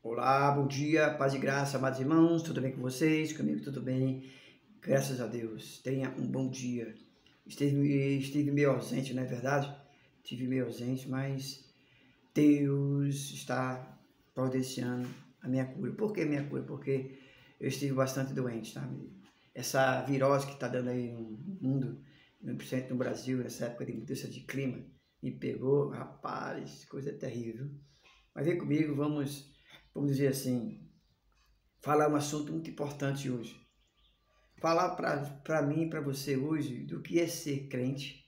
Olá, bom dia, paz e graça, amados irmãos, tudo bem com vocês? Comigo tudo bem, graças a Deus. Tenha um bom dia. Estive meio ausente, não é verdade? Estive meio ausente, mas Deus está providenciando a minha cura. Por que minha cura? Porque eu estive bastante doente, tá? Essa virose que está dando aí no mundo, principalmente no Brasil, nessa época de mudança de clima, me pegou, rapaz, coisa terrível. Mas vem comigo, vamos dizer assim, falar um assunto muito importante hoje. Falar para mim e para você hoje do que é ser crente,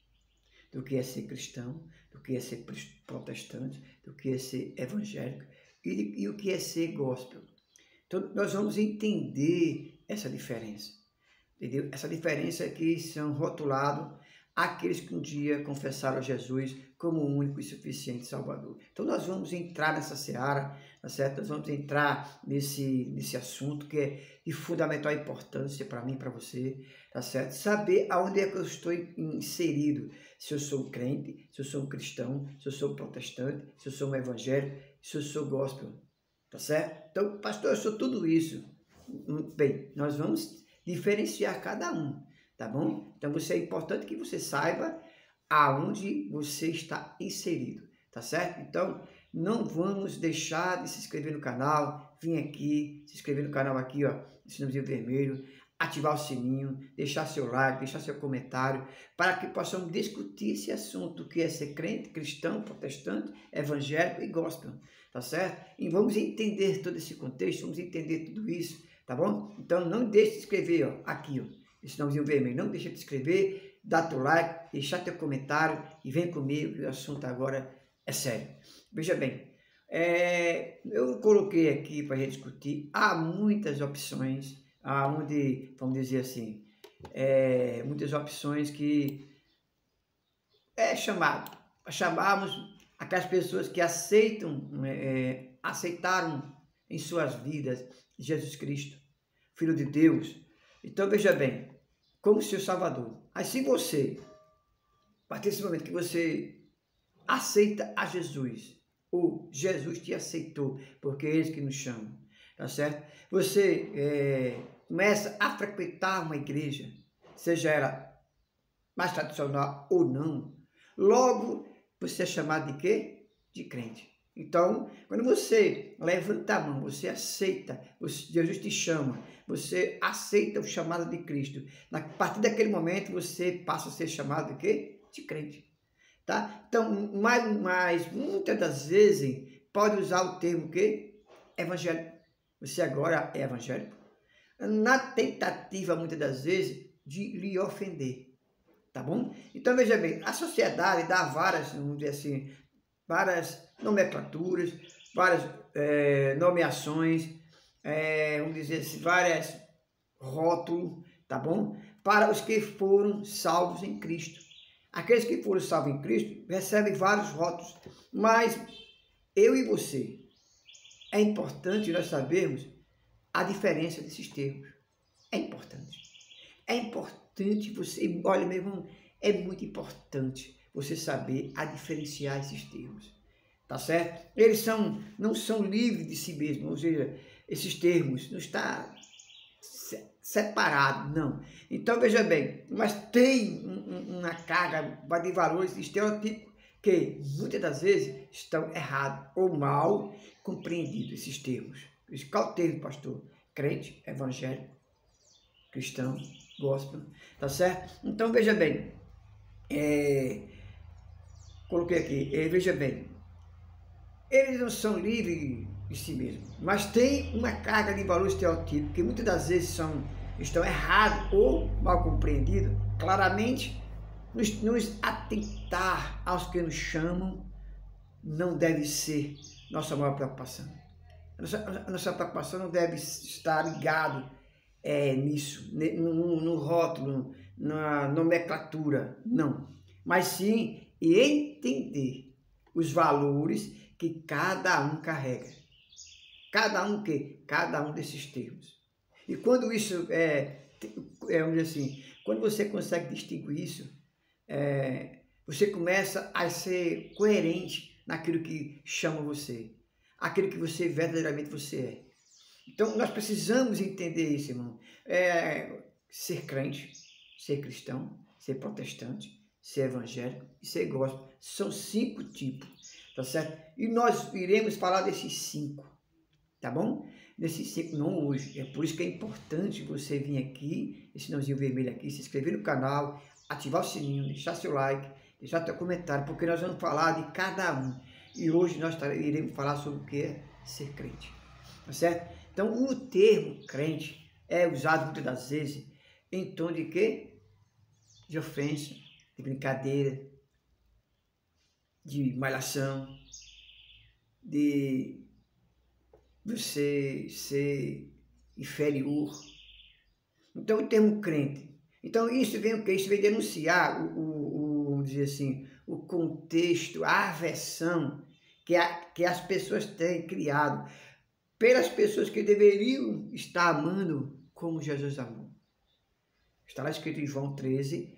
do que é ser cristão, do que é ser protestante, do que é ser evangélico e o que é ser gospel. Então, nós vamos entender essa diferença, entendeu? Essa diferença é que são rotulados aqueles que um dia confessaram a Jesus como o único e suficiente Salvador. Então nós vamos entrar nessa seara, tá certo? Nós vamos entrar nesse assunto que é de fundamental importância para mim e para você, tá certo? Saber aonde é que eu estou inserido, se eu sou um crente, se eu sou um cristão, se eu sou um protestante, se eu sou um evangélico, se eu sou gospel, tá certo? Então, pastor, eu sou tudo isso. Bem, nós vamos diferenciar cada um, tá bom? Então, é importante que você saiba aonde você está inserido, tá certo? Então, não vamos deixar de se inscrever no canal, vir aqui, se inscrever no canal aqui, ó, esse número vermelho, ativar o sininho, deixar seu like, deixar seu comentário, para que possamos discutir esse assunto, que é ser crente, cristão, protestante, evangélico e gospel, tá certo? E vamos entender todo esse contexto, vamos entender tudo isso, tá bom? Então, não deixe de se inscrever, ó, aqui, ó, esse nomezinho vermelho, não deixe de se inscrever, dá teu like, deixar teu comentário e vem comigo, que o assunto agora é sério. Veja bem, eu coloquei aqui para a gente discutir, há muitas opções, onde, vamos dizer assim, muitas opções que chamarmos aquelas pessoas que aceitaram em suas vidas Jesus Cristo, Filho de Deus. Então veja bem, como seu Salvador. Aí se você, a partir desse momento que você aceita a Jesus, ou Jesus te aceitou, porque é Ele que nos chama, tá certo? Você começa a frequentar uma igreja, seja ela mais tradicional ou não, logo você é chamado de quê? De crente. Então, quando você levanta a mão, você aceita, Jesus te chama, você aceita o chamado de Cristo. A partir daquele momento, você passa a ser chamado de quê? De crente. Tá? Então, mas muitas das vezes, pode usar o termo quê? Evangélico. Você agora é evangélico. Na tentativa, muitas das vezes, de lhe ofender. Tá bom? Então, veja bem, a sociedade dá várias, vamos dizer assim, várias nomenclaturas, várias nomeações, vamos dizer assim, várias rótulos, tá bom? Para os que foram salvos em Cristo. Aqueles que foram salvos em Cristo recebem vários rótulos, mas eu e você, é importante nós sabermos a diferença desses termos. É importante. É importante você, olha meu irmão, é muito importante você saber a diferenciar esses termos, tá certo? Eles não são livres de si mesmos, ou seja, esses termos não está separado, não. Então veja bem, mas tem uma carga de valores estereotípicos que muitas das vezes estão errados ou mal compreendidos esses termos. Qual termo, pastor? Crente, evangélico, cristão, gospel, tá certo? Então veja bem, coloquei aqui, veja bem, eles não são livres de si mesmos, mas tem uma carga de valor estereotípico que muitas das vezes estão errados ou mal compreendidos. Claramente, nos atentar aos que nos chamam não deve ser nossa maior preocupação. A nossa preocupação não deve estar ligado nisso, no rótulo, na nomenclatura, não. Mas sim entender os valores que cada um carrega. Cada um desses termos. E quando isso vamos dizer assim, quando você consegue distinguir isso, você começa a ser coerente naquilo que chama você. aquele que você verdadeiramente você é. Então, nós precisamos entender isso, irmão. Ser crente, ser cristão, ser protestante, ser evangélico e ser gospel. São 5 tipos, tá certo? E nós iremos falar desses 5, tá bom? Desses 5, não hoje. É por isso que é importante você vir aqui, esse sinalzinho vermelho aqui, se inscrever no canal, ativar o sininho, deixar seu like, deixar seu comentário, porque nós vamos falar de cada um. E hoje nós iremos falar sobre o que é ser crente, tá certo? Então, o termo crente é usado muitas das vezes em tom de quê? De ofensa, de brincadeira, de malhação, de você ser inferior. Então, o termo crente. Então, isso vem o quê? Isso vem denunciar vamos dizer assim, o contexto, a aversão que as pessoas têm criado pelas pessoas que deveriam estar amando como Jesus amou. Está lá escrito em João 13,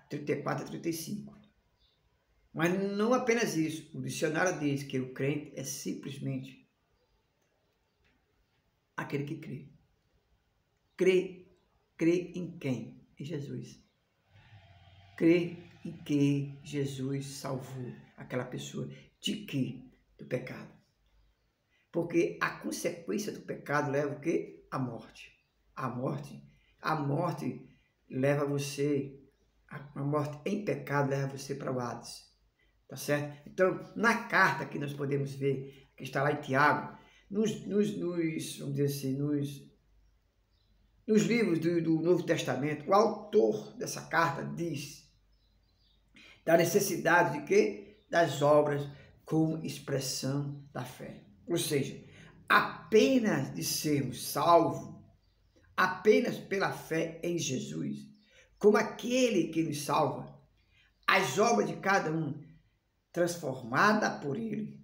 34 a 35. Mas não apenas isso. O dicionário diz que o crente é simplesmente aquele que crê. Crê em quem? Em Jesus. Crê em que Jesus salvou aquela pessoa. De quê? Do pecado. Porque a consequência do pecado leva o quê? A morte. A morte leva você, a morte em pecado leva você para o Hades. Tá certo? Então, na carta que nós podemos ver, que está lá em Tiago, vamos dizer assim, nos livros do Novo Testamento, o autor dessa carta diz da necessidade de quê? Das obras como expressão da fé. Ou seja, apenas de sermos salvos, apenas pela fé em Jesus, como aquele que nos salva, as obras de cada um, transformada por ele,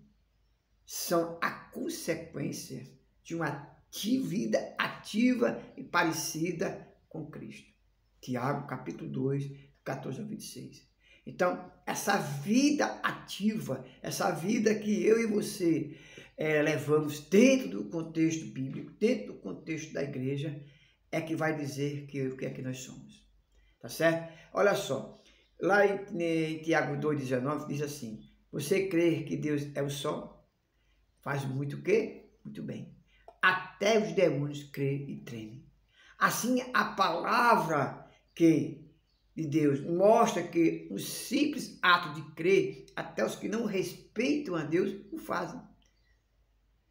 são a consequência de uma vida ativa e parecida com Cristo. Tiago, capítulo 2, 14 ao 26. Então, essa vida ativa, essa vida que eu e você levamos dentro do contexto bíblico, dentro do contexto da igreja, é que vai dizer o que é que nós somos. Tá certo? Olha só, lá em Tiago 2,19 diz assim: você crê que Deus é o sol? Faz muito o quê? Muito bem. Até os demônios creem e tremem. Assim, a palavra de Deus mostra que o simples ato de crer, até os que não respeitam a Deus, o fazem.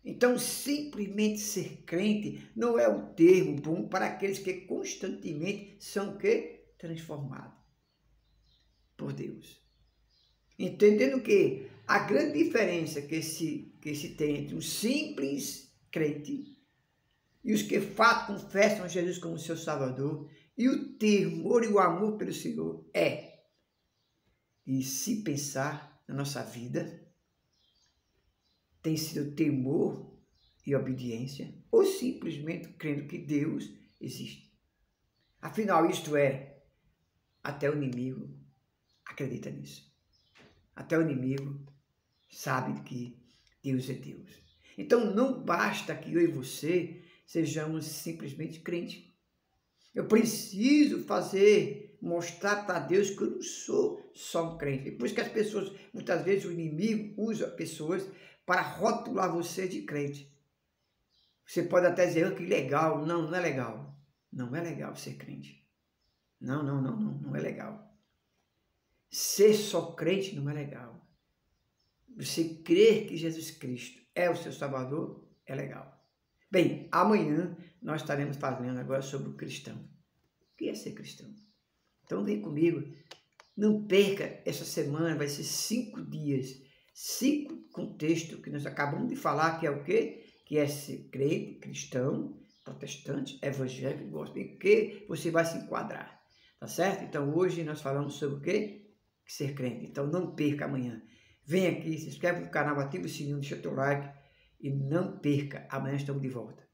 Então, simplesmente ser crente não é um termo bom para aqueles que constantemente são o quê? Transformados por Deus. Entendendo que a grande diferença que se tem entre um simples crente e os que de fato confessam a Jesus como seu Salvador e o temor e o amor pelo Senhor e se pensar na nossa vida, tem sido temor e obediência ou simplesmente crendo que Deus existe. Afinal, isto até o inimigo acredita nisso. Até o inimigo sabe que Deus é Deus. Então, não basta que eu e você sejamos simplesmente crentes. Eu preciso mostrar para Deus que eu não sou só um crente. Por isso que as pessoas, muitas vezes o inimigo usa pessoas para rotular você de crente. Você pode até dizer, que legal. Não, não é legal. Não é legal ser crente. Não é legal. Ser só crente não é legal. Você crer que Jesus Cristo é o seu Salvador é legal. Bem, amanhã nós estaremos falando agora sobre o cristão. O que é ser cristão? Então vem comigo. Não perca essa semana, vai ser 5 dias. 5 contextos que nós acabamos de falar, que é o quê? Que é ser crente, cristão, protestante, evangélico, gospel, em que você vai se enquadrar. Tá certo? Então hoje nós falamos sobre o quê? Ser crente. Então não perca amanhã. Vem aqui, se inscreve no canal, ativa o sininho, deixa o teu like e não perca. Amanhã estamos de volta.